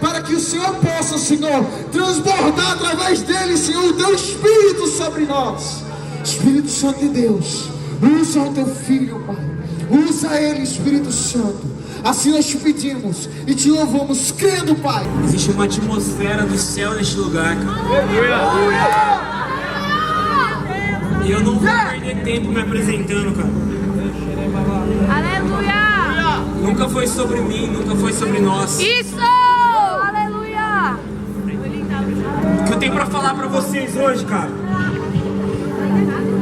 para que o Senhor possa, Senhor, transbordar através dele, Senhor, o teu Espírito sobre nós. Espírito Santo de Deus, usa o teu filho, Pai, usa ele, Espírito Santo. Assim nós te pedimos e te louvamos, crendo, Pai. Existe uma atmosfera do céu neste lugar, cara. E eu não vou perder tempo me apresentando, cara. Aleluia! Nunca foi sobre mim, nunca foi sobre nós. Isso! Aleluia! O que eu tenho pra falar pra vocês hoje, cara,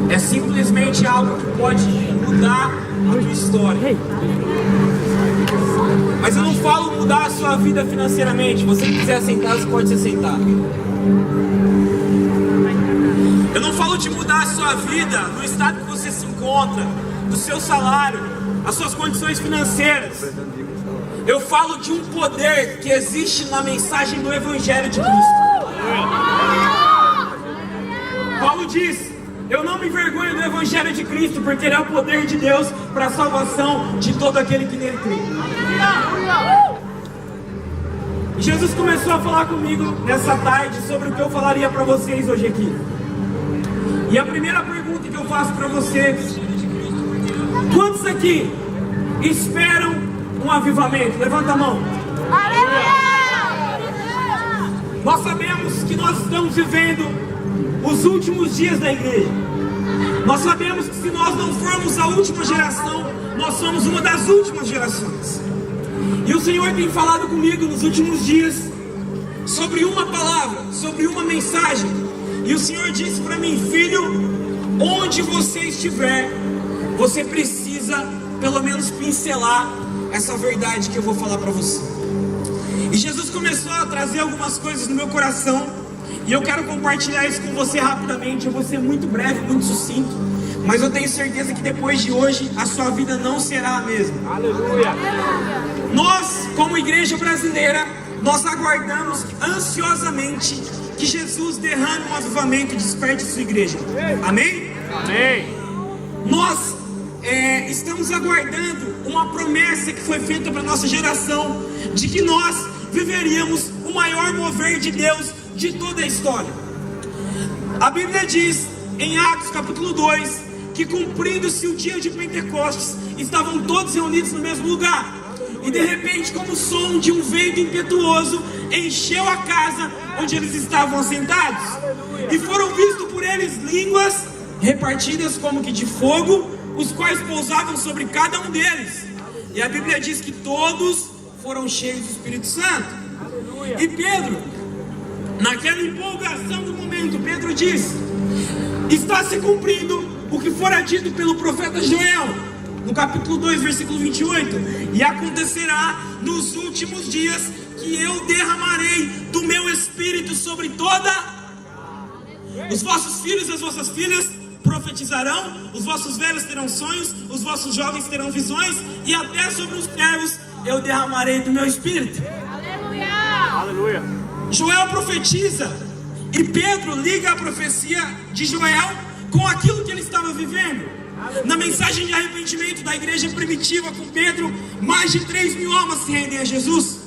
é simplesmente algo que pode mudar a tua história. Mas eu não falo mudar a sua vida financeiramente. Se você quiser sentar, você pode se sentar. Eu não falo de mudar a sua vida no estado que você se encontra, do seu salário, as suas condições financeiras. Eu falo de um poder que existe na mensagem do Evangelho de Cristo. Paulo diz: eu não me envergonho do Evangelho de Cristo, porque ele é o poder de Deus para a salvação de todo aquele que nele crê. E Jesus começou a falar comigo nessa tarde sobre o que eu falaria para vocês hoje aqui. E a primeira pergunta que eu faço para vocês: quantos aqui esperam um avivamento? Levanta a mão. Nós sabemos que nós estamos vivendo os últimos dias da igreja. Nós sabemos que se nós não formos a última geração, nós somos uma das últimas gerações. E o Senhor tem falado comigo nos últimos dias sobre uma palavra, sobre uma mensagem. E o Senhor disse para mim: filho, onde você estiver, você precisa pelo menos pincelar essa verdade que eu vou falar para você. E Jesus começou a trazer algumas coisas no meu coração, e eu quero compartilhar isso com você rapidamente. Eu vou ser muito breve, muito sucinto, mas eu tenho certeza que depois de hoje a sua vida não será a mesma. Aleluia! Nós, como igreja brasileira, nós aguardamos ansiosamente que Jesus derrame um avivamento e desperte sua igreja. Amém? Amém! Nós estamos aguardando uma promessa que foi feita para a nossa geração, de que nós viveríamos o maior mover de Deus de toda a história. A Bíblia diz em Atos capítulo 2 que, cumprindo-se o dia de Pentecostes, estavam todos reunidos no mesmo lugar, e de repente, como o som de um vento impetuoso, encheu a casa onde eles estavam assentados, e foram vistos por eles línguas repartidas como que de fogo, os quais pousavam sobre cada um deles. E a Bíblia diz que todos foram cheios do Espírito Santo. E Pedro, naquela empolgação do momento, Pedro diz: está se cumprindo o que fora dito pelo profeta Joel, no capítulo 2, versículo 28. E acontecerá nos últimos dias que eu derramarei do meu Espírito sobre toda. Os vossos filhos e as vossas filhas profetizarão, os vossos velhos terão sonhos, os vossos jovens terão visões, e até sobre os servos eu derramarei do meu Espírito. Aleluia! Joel profetiza, e Pedro liga a profecia de Joel com aquilo que ele estava vivendo. Na mensagem de arrependimento da igreja primitiva com Pedro, mais de 3.000 almas se rendem a Jesus.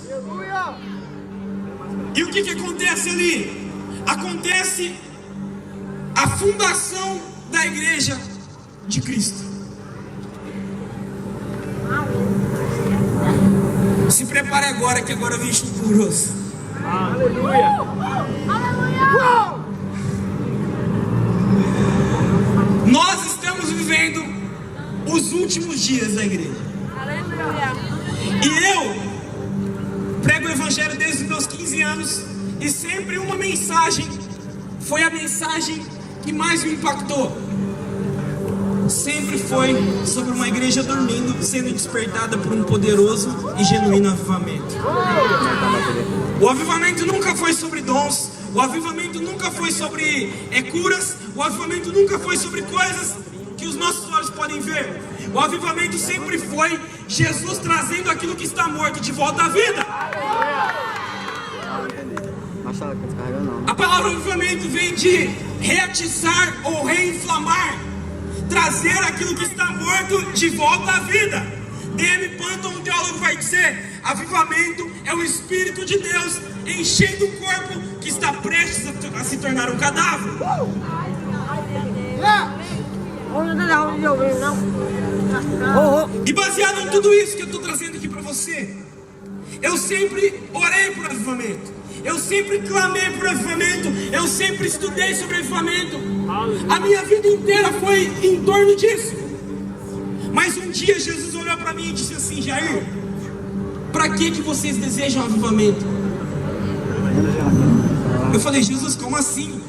E o que acontece ali? Acontece a fundação da igreja de Cristo. Se prepare agora, que agora vem chupuroso. Aleluia! Nós estamos vivendo os últimos dias da igreja. E eu prego o Evangelho desde os meus 15 anos, e sempre uma mensagem foi a mensagem que mais me impactou. Sempre foi sobre uma igreja dormindo, sendo despertada por um poderoso e genuíno avivamento. O avivamento nunca foi sobre dons, o avivamento nunca foi sobre curas, o avivamento nunca foi sobre coisas que os nossos olhos podem ver. O avivamento sempre foi Jesus trazendo aquilo que está morto de volta à vida. A palavra avivamento vem de reatizar ou reinflamar, trazer aquilo que está morto de volta à vida. D.M. Panton, um teólogo, vai dizer: avivamento é o Espírito de Deus enchendo o corpo que está prestes a se tornar um cadáver. E baseado em tudo isso que eu estou trazendo aqui para você, eu sempre orei por avivamento, eu sempre clamei por avivamento, eu sempre estudei sobre avivamento. A minha vida inteira foi em torno disso. Mas um dia Jesus olhou para mim e disse assim: Jair, para que vocês desejam avivamento? Eu falei: Jesus, como assim?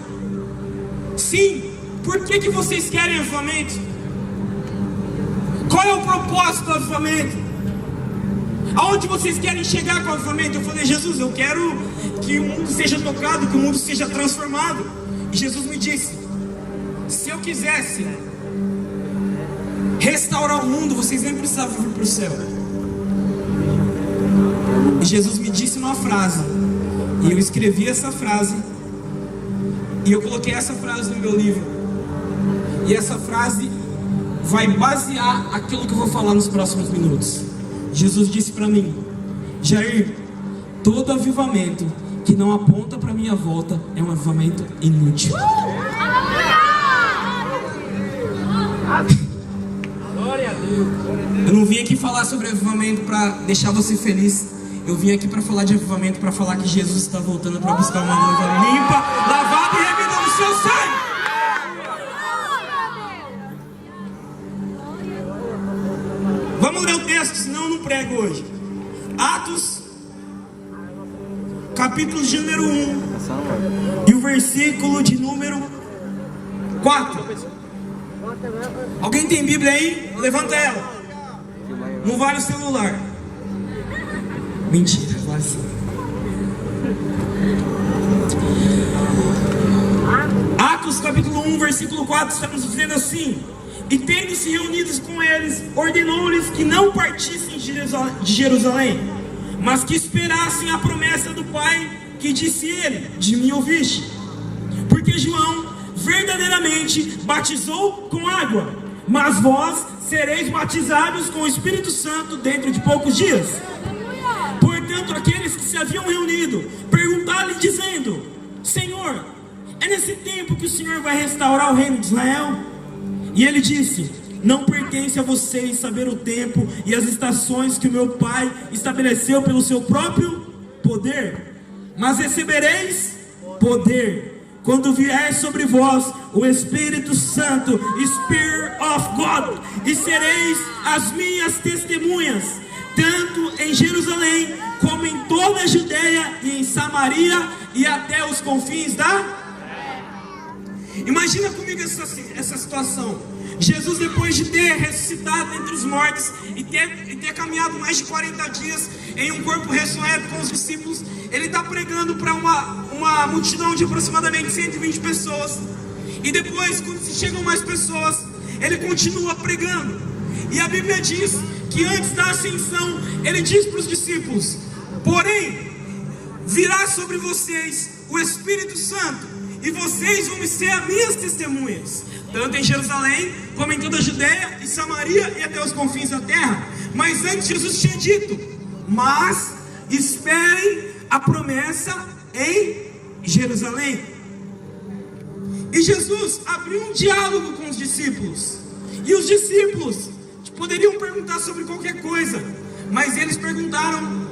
Sim, por que vocês querem avivamento? Qual é o propósito do avivamento? Aonde vocês querem chegar com o avivamento? Eu falei: Jesus, eu quero que o mundo seja tocado, que o mundo seja transformado. E Jesus me disse: se eu quisesse restaurar o mundo, vocês nem precisavam vir para o céu. E Jesus me disse uma frase, e eu escrevi essa frase, e eu coloquei essa frase no meu livro. E essa frase vai basear aquilo que eu vou falar nos próximos minutos. Jesus disse para mim: Jair, todo avivamento que não aponta para minha volta é um avivamento inútil. Eu não vim aqui falar sobre avivamento para deixar você feliz. Eu vim aqui para falar de avivamento, para falar que Jesus está voltando para buscar uma noiva limpa, lavada e remida no seu sangue. Vamos ler o texto, senão eu não prego hoje. Atos, capítulo de número 1 e o versículo de número 4. Alguém tem Bíblia aí? Levanta ela. Não vale o celular. Mentira, vale sim. Atos capítulo 1, versículo 4, estamos dizendo assim: e tendo-se reunidos com eles, ordenou-lhes que não partissem de Jerusalém, mas que esperassem a promessa do Pai, que disse ele: de mim ouviste. Porque João verdadeiramente batizou com água, mas vós sereis batizados com o Espírito Santo dentro de poucos dias. Portanto, aqueles que se haviam reunido perguntaram-lhe dizendo: Senhor, é nesse tempo que o Senhor vai restaurar o reino de Israel? E ele disse: não pertence a vocês saber o tempo e as estações que o meu Pai estabeleceu pelo seu próprio poder, mas recebereis poder quando vier sobre vós o Espírito Santo, Spirit of God, e sereis as minhas testemunhas, tanto em Jerusalém, como em toda a Judeia e em Samaria, e até os confins da... Imagina comigo essa situação. Jesus, depois de ter ressuscitado entre os mortos e ter caminhado mais de 40 dias em um corpo ressurreto com os discípulos, ele está pregando para uma multidão de aproximadamente 120 pessoas. E depois, quando se chegam mais pessoas, ele continua pregando. E a Bíblia diz que antes da ascensão, ele diz para os discípulos: porém, virá sobre vocês o Espírito Santo, e vocês vão me ser as minhas testemunhas, tanto em Jerusalém, como em toda a Judeia e Samaria e até os confins da terra. Mas antes Jesus tinha dito: mas esperem a promessa em Jerusalém. E Jesus abriu um diálogo com os discípulos. E os discípulos poderiam perguntar sobre qualquer coisa, mas eles perguntaram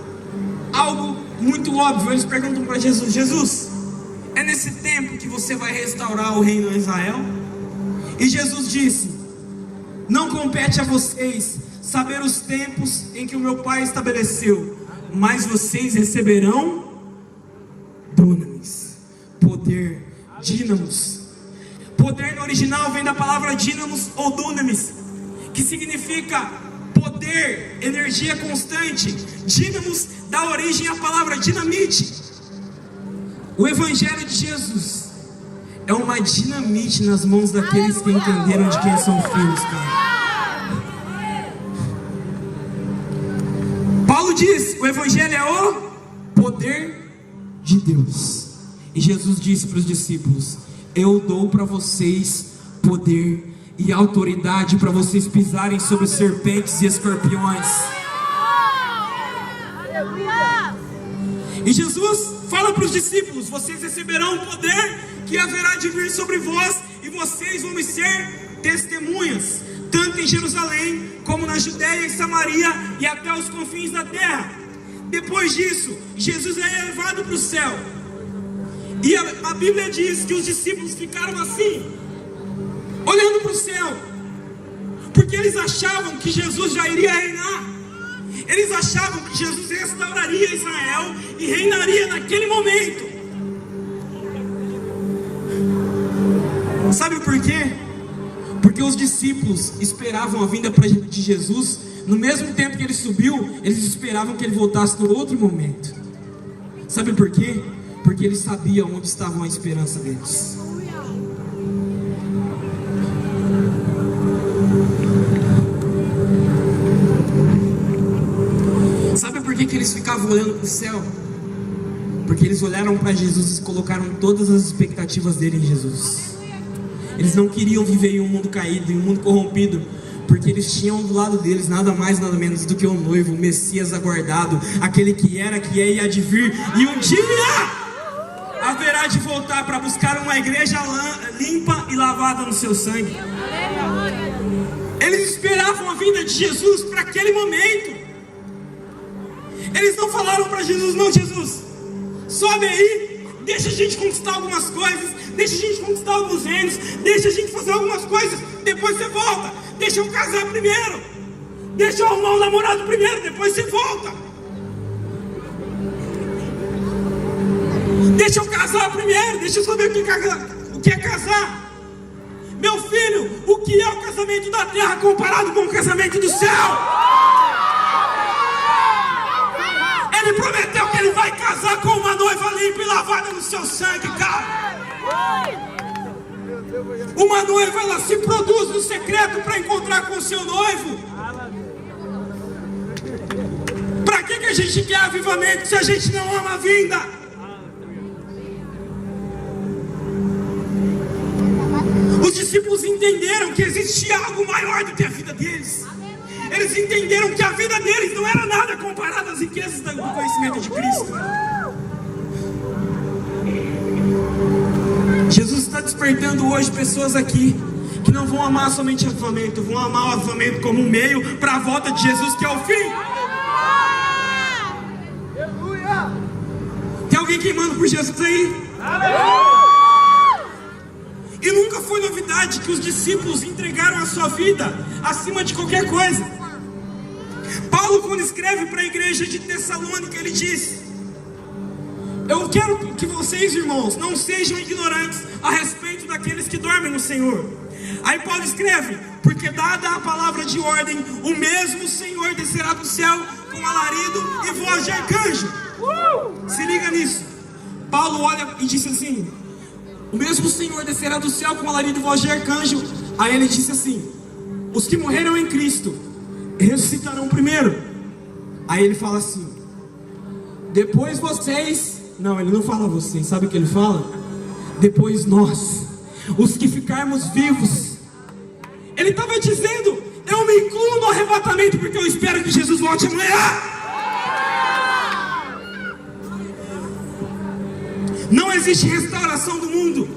algo muito óbvio. Eles perguntam para Jesus: Jesus, é nesse tempo que você vai restaurar o reino de Israel? E Jesus disse: não compete a vocês saber os tempos em que o meu Pai estabeleceu, mas vocês receberão dunamis, poder, dínamos. Poder no original vem da palavra dínamos ou dunamis, que significa poder, energia constante. Dínamos dá origem à palavra dinamite. O Evangelho de Jesus é uma dinamite nas mãos daqueles que entenderam de quem são filhos, cara. Paulo diz: o Evangelho é o poder de Deus. E Jesus disse para os discípulos: eu dou para vocês poder e autoridade para vocês pisarem sobre serpentes e escorpiões. E Jesus fala para os discípulos: vocês receberão o poder que haverá de vir sobre vós, e vocês vão me ser testemunhas, tanto em Jerusalém, como na Judéia e Samaria, e até os confins da terra. Depois disso, Jesus é elevado para o céu. E a Bíblia diz que os discípulos ficaram assim, olhando para o céu, porque eles achavam que Jesus já iria reinar. Eles achavam que Jesus restauraria Israel e reinaria naquele momento. Sabe por quê? Porque os discípulos esperavam a vinda de Jesus. No mesmo tempo que ele subiu, eles esperavam que ele voltasse no outro momento. Sabe por quê? Porque eles sabiam onde estava a esperança deles. Sabe por que eles ficavam olhando para o céu? Porque eles olharam para Jesus e colocaram todas as expectativas dele em Jesus. Eles não queriam viver em um mundo caído, em um mundo corrompido, porque eles tinham do lado deles nada mais, nada menos do que o noivo, o Messias aguardado, aquele que era, que é e há de vir, e um dia haverá de voltar para buscar uma igreja limpa e lavada no seu sangue. Eles esperavam a vinda de Jesus para aquele momento. Eles não falaram para Jesus: não, Jesus, sobe aí, deixa a gente conquistar algumas coisas, deixa a gente conquistar alguns reinos, deixa a gente fazer algumas coisas, depois você volta. Deixa eu casar primeiro, deixa eu arrumar um namorado primeiro, depois você volta. Deixa eu casar primeiro, deixa eu saber o que é casar. Meu filho, o que é o casamento da terra comparado com o casamento do céu? Ele prometeu que ele vai casar com uma noiva limpa e lavada no seu sangue, cara. Uma noiva, ela se produz no secreto para encontrar com o seu noivo. Para que a gente quer avivamento se a gente não ama a vinda? Os discípulos entenderam que existia algo maior do que a vida deles. Eles entenderam que a vida deles não era nada comparada às riquezas do conhecimento de Cristo. Jesus está despertando hoje pessoas aqui que não vão amar somente avivamento, vão amar o avivamento como um meio para a volta de Jesus, que é o fim. Tem alguém queimando por Jesus aí? E nunca foi novidade que os discípulos entregaram a sua vida acima de qualquer coisa. Paulo, quando escreve para a igreja de Tessalônica, ele diz: eu quero que vocês, irmãos, não sejam ignorantes a respeito daqueles que dormem no Senhor. Aí Paulo escreve: porque dada a palavra de ordem, o mesmo Senhor descerá do céu com alarido e voz de arcanjo. Se liga nisso. Paulo olha e disse assim: o mesmo Senhor descerá do céu com alarido e voz de arcanjo. Aí ele disse assim: os que morreram em Cristo ressuscitarão primeiro. Aí ele fala assim: depois vocês... Não, ele não fala vocês, sabe o que ele fala? Depois nós, os que ficarmos vivos. Ele estava dizendo: eu me incluo no arrebatamento, porque eu espero que Jesus volte amanhã. Não existe restauração do mundo.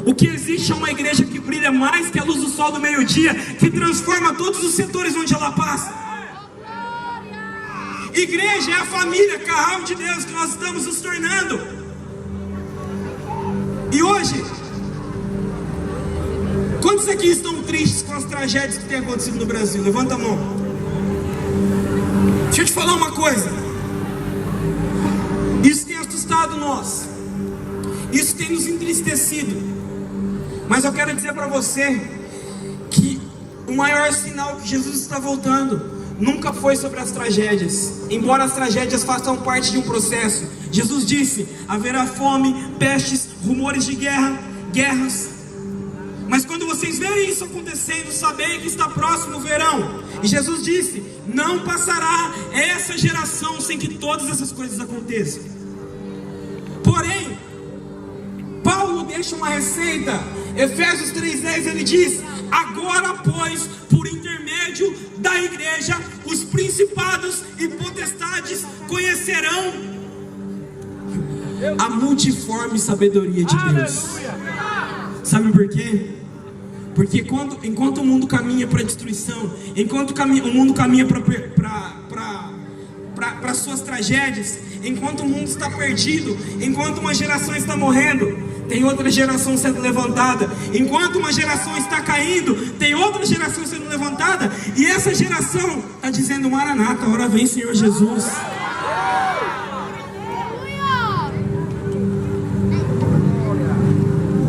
O que existe é uma igreja que brilha mais que a luz do sol do meio-dia, que transforma todos os setores onde ela passa. Igreja é a família, carral de Deus que nós estamos nos tornando. E hoje, quantos aqui estão tristes com as tragédias que têm acontecido no Brasil? Levanta a mão. Deixa eu te falar uma coisa. Isso tem assustado nós. Isso tem nos entristecido. Mas eu quero dizer para você que o maior sinal que Jesus está voltando nunca foi sobre as tragédias, embora as tragédias façam parte de um processo. Jesus disse: haverá fome, pestes, rumores de guerras. Mas quando vocês verem isso acontecendo, sabei que está próximo o verão. E Jesus disse: não passará essa geração sem que todas essas coisas aconteçam. Porém, Paulo deixa uma receita. Efésios 3:10, ele diz: agora, pois, por intermédio da igreja, os principados e potestades conhecerão a multiforme sabedoria de Deus. Sabe por quê? Porque enquanto o mundo caminha para a destruição, enquanto o mundo caminha para suas tragédias, enquanto o mundo está perdido, enquanto uma geração está morrendo, tem outra geração sendo levantada. Enquanto uma geração está caindo, tem outra geração sendo levantada. E essa geração está dizendo: Maranata, a hora vem, Senhor Jesus.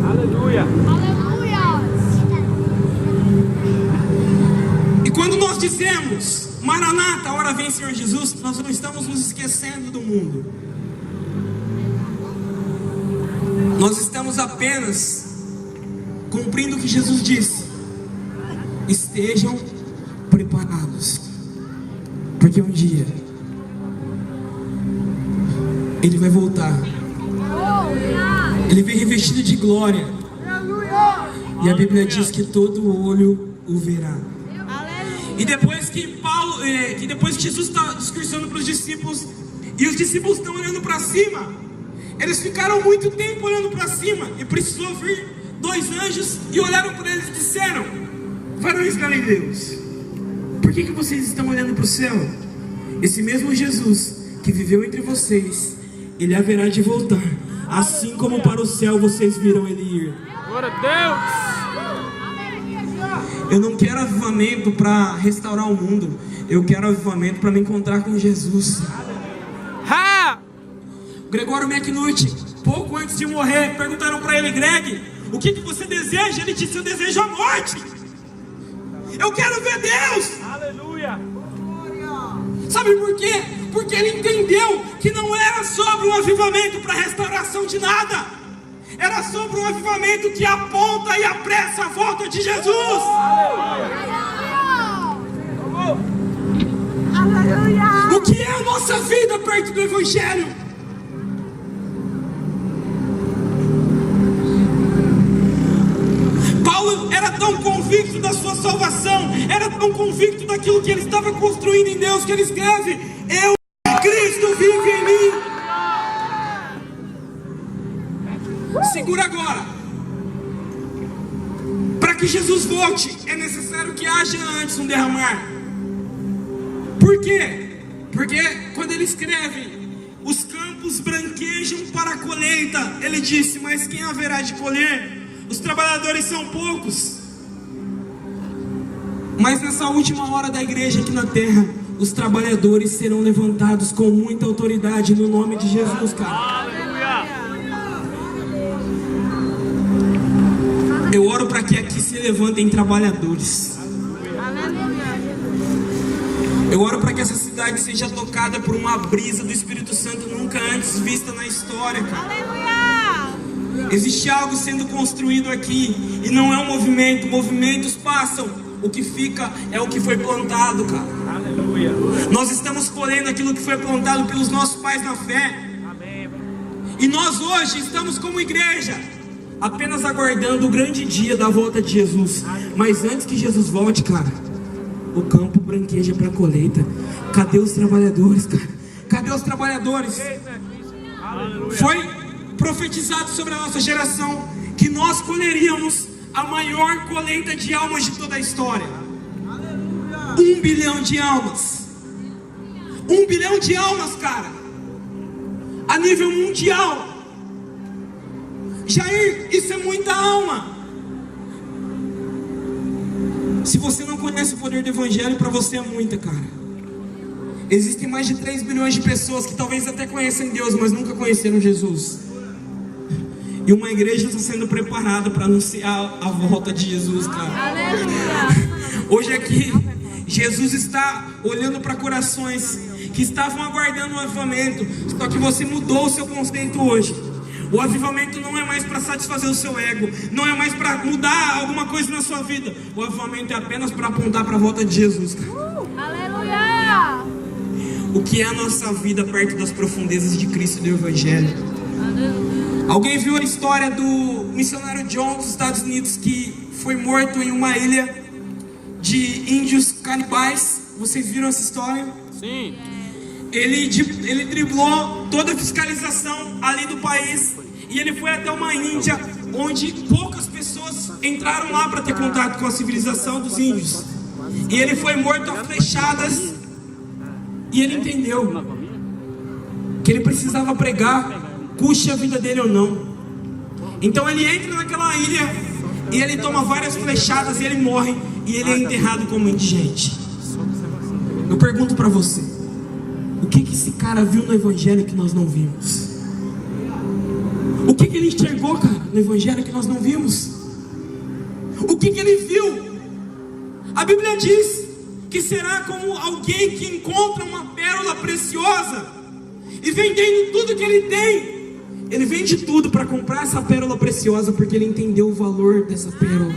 Aleluia. E quando nós dizemos Maranata, a hora vem, Senhor Jesus, nós não estamos nos esquecendo do mundo. Nós estamos apenas cumprindo o que Jesus disse: estejam preparados, porque um dia Ele vai voltar. Ele vem revestido de glória, e a Bíblia diz que todo olho o verá. E depois que Jesus está discursando para os discípulos, e os discípulos estão olhando para cima, eles ficaram muito tempo olhando para cima, e precisou vir 2 anjos e olharam para eles e disseram: varões galileus, por que vocês estão olhando para o céu? Esse mesmo Jesus que viveu entre vocês, Ele haverá de voltar, assim como para o céu vocês viram Ele ir. Glória a Deus. Eu não quero avivamento para restaurar o mundo, eu quero avivamento para me encontrar com Jesus. Gregório McNulty, pouco antes de morrer, perguntaram para ele: Greg, o que você deseja? Ele disse: eu desejo a morte. Eu quero ver Deus. Aleluia. Sabe por quê? Porque ele entendeu que não era sobre um avivamento para restauração de nada, era sobre um avivamento que aponta e apressa a volta de Jesus. Aleluia. O que é a nossa vida perto do Evangelho? Paulo era tão convicto da sua salvação, era tão convicto daquilo que ele estava construindo em Deus, que ele escreve: Cristo vive em mim. Segura agora. Para que Jesus volte, é necessário que haja antes um derramar. Por quê? Porque quando ele escreve: os campos branquejam para a colheita, ele disse: mas quem haverá de colher? Os trabalhadores são poucos. Mas nessa última hora da igreja aqui na terra, os trabalhadores serão levantados com muita autoridade no nome de Jesus, cara. Aleluia. Eu oro para que aqui se levantem trabalhadores. Eu oro para que essa cidade seja tocada por uma brisa do Espírito Santo nunca antes vista na história, cara. Existe algo sendo construído aqui, e não é um movimento. Movimentos passam, o que fica é o que foi plantado, cara. Aleluia. Nós estamos colhendo aquilo que foi plantado pelos nossos pais na fé. Amém. E nós hoje estamos como igreja apenas aguardando o grande dia da volta de Jesus. Mas antes que Jesus volte, cara, o campo branqueja para a colheita. Cadê os trabalhadores, cara? Cadê os trabalhadores? Aleluia. Foi profetizado sobre a nossa geração que nós colheríamos a maior colheita de almas de toda a história. 1 bilhão de almas. 1 bilhão de almas, cara, a nível mundial. Jair, isso é muita alma. Se você não conhece o poder do Evangelho, para você é muita, cara. Existem mais de 3 bilhões de pessoas que talvez até conhecem Deus, mas nunca conheceram Jesus. E uma igreja está sendo preparada para anunciar a volta de Jesus, cara. Aleluia. Hoje aqui, Jesus está olhando para corações que estavam aguardando o avivamento. Só que você mudou o seu conceito hoje. O avivamento não é mais para satisfazer o seu ego, não é mais para mudar alguma coisa na sua vida. O avivamento é apenas para apontar para a volta de Jesus, cara. Aleluia. O que é a nossa vida perto das profundezas de Cristo e do Evangelho? Alguém viu a história do missionário John dos Estados Unidos, que foi morto em uma ilha de índios canibais? Vocês viram essa história? Sim. Ele driblou toda a fiscalização ali do país. país e ele foi até uma Índia onde poucas pessoas entraram lá para ter contato com a civilização dos índios. E ele foi morto a flechadas. E ele entendeu que ele precisava pregar, custe a vida dele ou não. Então ele entra naquela ilha e ele toma várias flechadas e ele morre. E ele é enterrado como indigente. Eu pergunto para você, o que esse cara viu no evangelho que nós não vimos? O que ele enxergou, cara, no evangelho que nós não vimos? O que ele viu? A Bíblia diz que será como alguém que encontra uma pérola preciosa e vendendo tudo que ele tem, ele vende tudo para comprar essa pérola preciosa, porque ele entendeu o valor dessa pérola.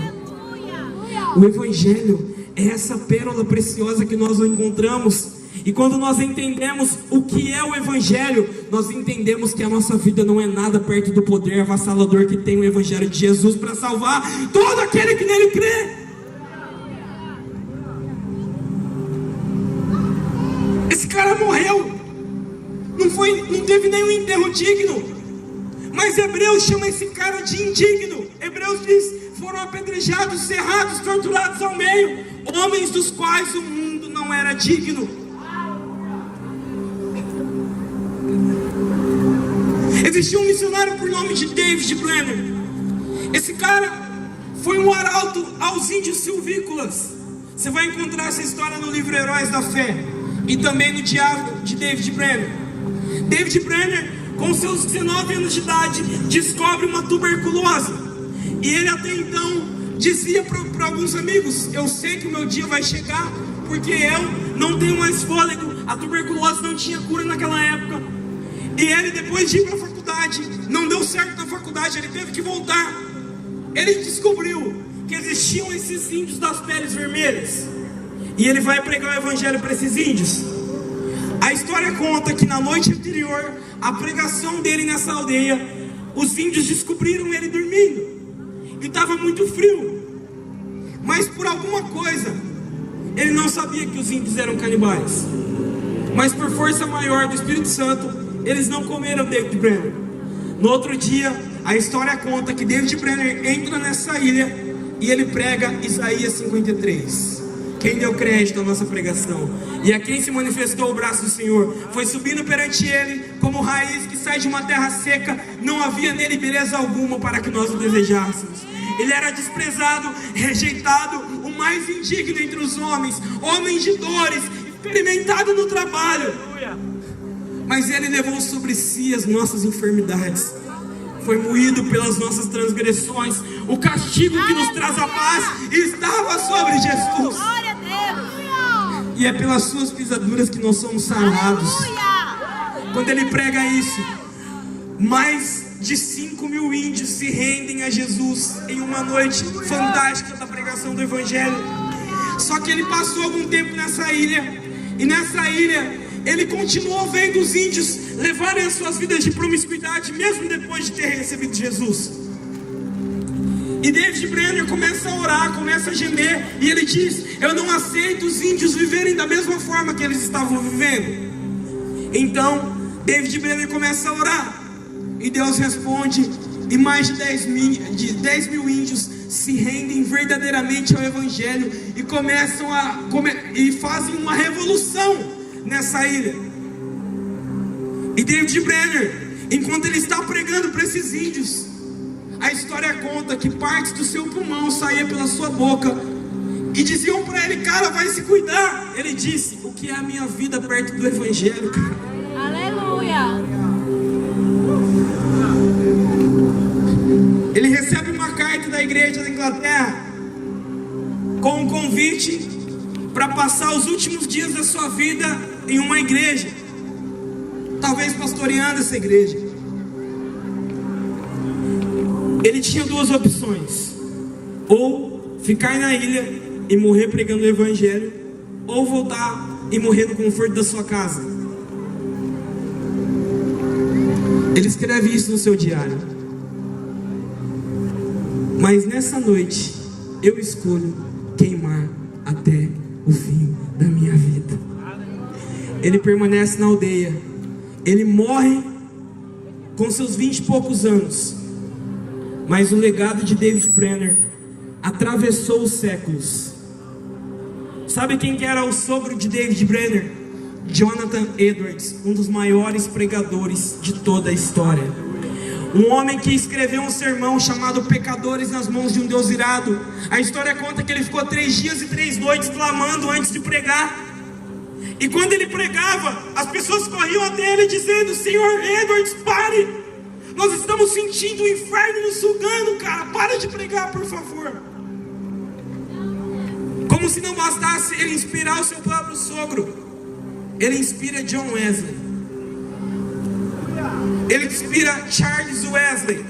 O evangelho é essa pérola preciosa que nós encontramos. E quando nós entendemos o que é o evangelho, nós entendemos que a nossa vida não é nada perto do poder avassalador que tem o evangelho de Jesus para salvar todo aquele que nele crê. Esse cara morreu, não teve nenhum enterro digno, mas Hebreus chama esse cara de indigno. Hebreus diz: foram apedrejados, cerrados, torturados ao meio, homens dos quais o mundo não era digno. Existia um missionário por nome de David Brenner. Esse cara foi um arauto aos índios silvícolas. Você vai encontrar essa história no livro Heróis da Fé e também no diário de David Brenner. David Brenner, com seus 19 anos de idade, descobre uma tuberculose. E ele até então dizia para alguns amigos: eu sei que o meu dia vai chegar, porque eu não tenho mais fôlego. A tuberculose não tinha cura naquela época. E ele, depois de ir para a faculdade, não deu certo na faculdade, ele teve que voltar. Ele descobriu que existiam esses índios das peles vermelhas, e ele vai pregar o evangelho para esses índios. A história conta que na noite anterior à pregação dele nessa aldeia, os índios descobriram ele dormindo, e estava muito frio. Mas por alguma coisa, ele não sabia que os índios eram canibais. Mas por força maior do Espírito Santo, eles não comeram David Brenner. No outro dia, a história conta que David Brenner entra nessa ilha e ele prega Isaías 53. Quem deu crédito à nossa pregação e a quem se manifestou o braço do Senhor foi subindo perante ele como raiz que sai de uma terra seca. Não havia nele beleza alguma para que nós o desejássemos. Ele era desprezado, rejeitado, o mais indigno entre os homens, homem de dores, experimentado no trabalho. Mas ele levou sobre si as nossas enfermidades, foi moído pelas nossas transgressões. O castigo que nos traz a paz estava sobre Jesus. Glória a Deus. E é pelas suas pisaduras que nós somos sarados. Quando ele prega isso, mais de 5.000 índios se rendem a Jesus em uma noite fantástica da pregação do evangelho. Só que ele passou algum tempo nessa ilha, e nessa ilha ele continuou vendo os índios levarem as suas vidas de promiscuidade, mesmo depois de ter recebido Jesus. E David Brenner começa a orar, começa a gemer, e ele diz: eu não aceito os índios viverem da mesma forma que eles estavam vivendo. Então David Brenner começa a orar, e Deus responde, e mais de 10 mil índios se rendem verdadeiramente ao evangelho e começam e fazem uma revolução nessa ilha. E David Brenner, enquanto ele está pregando para esses índios, a história conta que parte do seu pulmão saía pela sua boca, e diziam para ele: cara, vai se cuidar. Ele disse: o que é a minha vida perto do evangelho, cara? Aleluia. Ele recebe uma carta da igreja da Inglaterra com um convite para passar os últimos dias da sua vida em uma igreja, talvez pastoreando essa igreja. Ele tinha duas opções: ou ficar na ilha e morrer pregando o evangelho, ou voltar e morrer no conforto da sua casa. Ele escreve isso no seu diário: mas nessa noite eu escolho queimar até o fim da minha vida. Ele permanece na aldeia, ele morre com seus 20 e poucos anos. Mas o legado de David Brenner atravessou os séculos. Sabe quem que era o sogro de David Brenner? Jonathan Edwards, um dos maiores pregadores de toda a história. Um homem que escreveu um sermão chamado Pecadores nas Mãos de um Deus Irado. A história conta que ele ficou 3 dias e 3 noites clamando antes de pregar. E quando ele pregava, as pessoas corriam até ele dizendo: Senhor Edwards, pare! Nós estamos sentindo o inferno nos sugando, cara. Para de pregar, por favor. Como se não bastasse ele inspirar o seu próprio sogro, ele inspira John Wesley. Ele inspira Charles Wesley.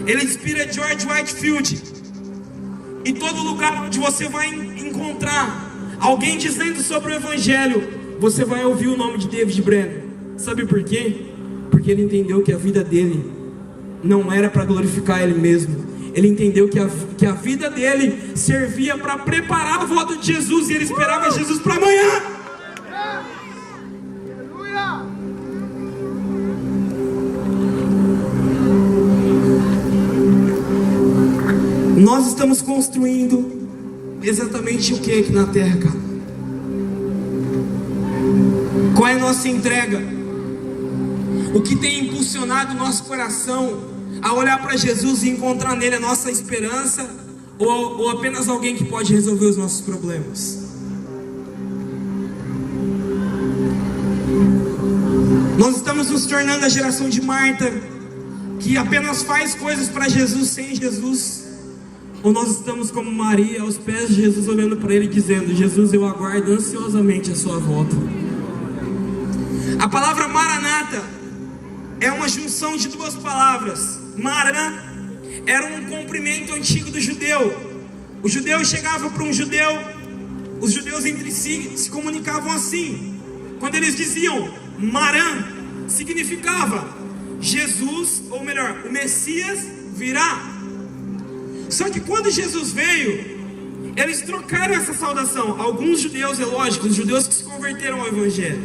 Ele inspira George Whitefield. Em todo lugar onde você vai encontrar alguém dizendo sobre o Evangelho, você vai ouvir o nome de David Brenner. Sabe por quê? Porque ele entendeu que a vida dele não era para glorificar ele mesmo. Ele entendeu que a vida dele servia para preparar a volta de Jesus. E ele esperava Jesus para amanhã. Nós estamos construindo exatamente o que aqui na terra, cara? Qual é a nossa entrega? O que tem impulsionado o nosso coração a olhar para Jesus e encontrar nele a nossa esperança, ou apenas alguém que pode resolver os nossos problemas? Nós estamos nos tornando a geração de Marta, que apenas faz coisas para Jesus sem Jesus. Ou nós estamos como Maria, aos pés de Jesus, olhando para ele e dizendo: Jesus, eu aguardo ansiosamente a sua volta. A palavra Maranata é uma junção de 2 palavras. Maran era um cumprimento antigo do judeu. O judeu chegava para um judeu, os judeus entre si se comunicavam assim. Quando eles diziam Maran, significava Jesus, ou melhor, o Messias virá. Só que quando Jesus veio, eles trocaram essa saudação. Alguns judeus, é lógico, os judeus que se converteram ao Evangelho,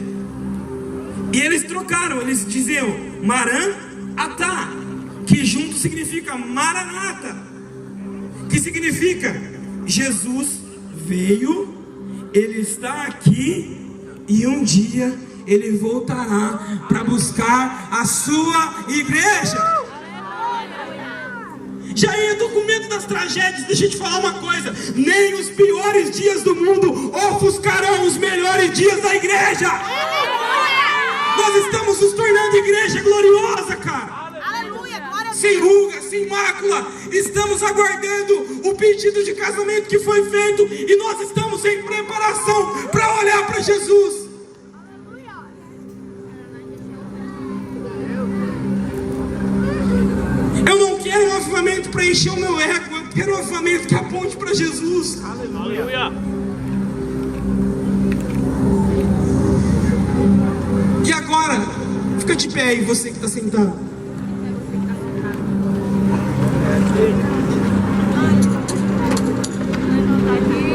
e eles trocaram, eles diziam Maran-atá, que junto significa Maranata, que significa Jesus veio, ele está aqui, e um dia ele voltará para buscar a sua igreja. Jair, eu tô com medo das tragédias. Deixa eu te falar uma coisa: nem os piores dias do mundo ofuscarão os melhores dias da igreja. Nós estamos nos tornando igreja gloriosa, cara. Sem ruga, sem mácula. Estamos aguardando o pedido de casamento que foi feito, e nós estamos em preparação para olhar para Jesus. Eu não quero um avivamento para encher o meu ego. Eu quero um avivamento que aponte para Jesus. Aleluia. E agora, fica de pé aí, você que está sentado.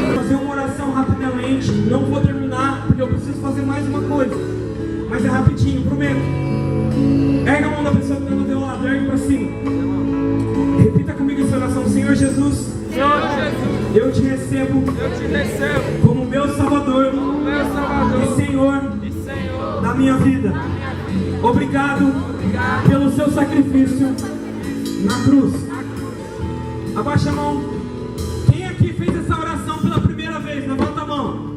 Vou fazer uma oração rapidamente. Não vou terminar, porque eu preciso fazer mais uma coisa. Mas é rapidinho, prometo. Erga a mão da pessoa que está do teu lado, ergue para cima. Repita comigo essa oração: Senhor Jesus, Senhor Jesus, eu te recebo como meu Salvador, e Senhor da minha vida. Obrigado pelo seu sacrifício na cruz. Abaixa a mão. Quem aqui fez essa oração pela primeira vez? Levanta a mão.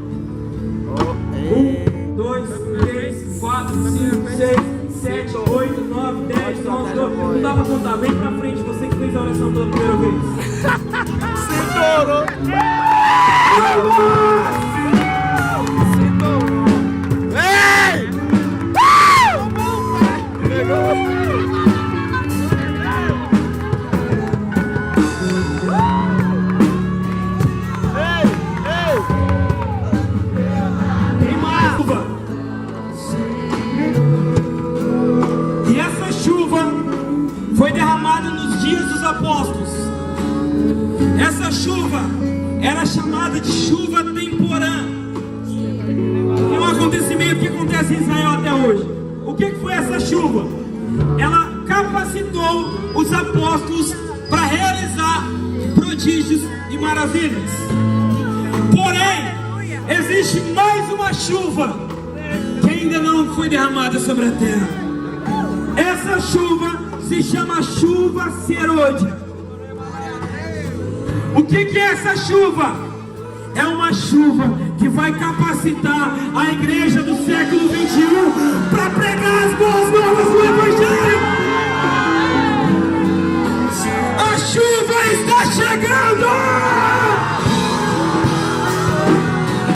1, 2, 3, 4, 5, 6, 7, 8, 9, 10, 11, 12. Não dá pra contar. Vem pra frente, você que fez a oração pela primeira vez. Estourou. Ei! Pegou. Tem mais chuva. E essa chuva foi derramada nos dias dos apóstolos. Essa chuva era chamada de chuva temporã. É um acontecimento que acontece em Israel até hoje. O que foi essa chuva? Ela usou os apóstolos para realizar prodígios e maravilhas. Porém, existe mais uma chuva que ainda não foi derramada sobre a terra. Essa chuva se chama chuva serôdia. O que é essa chuva? É uma chuva que vai capacitar a igreja do século 21 para pregar as boas novas.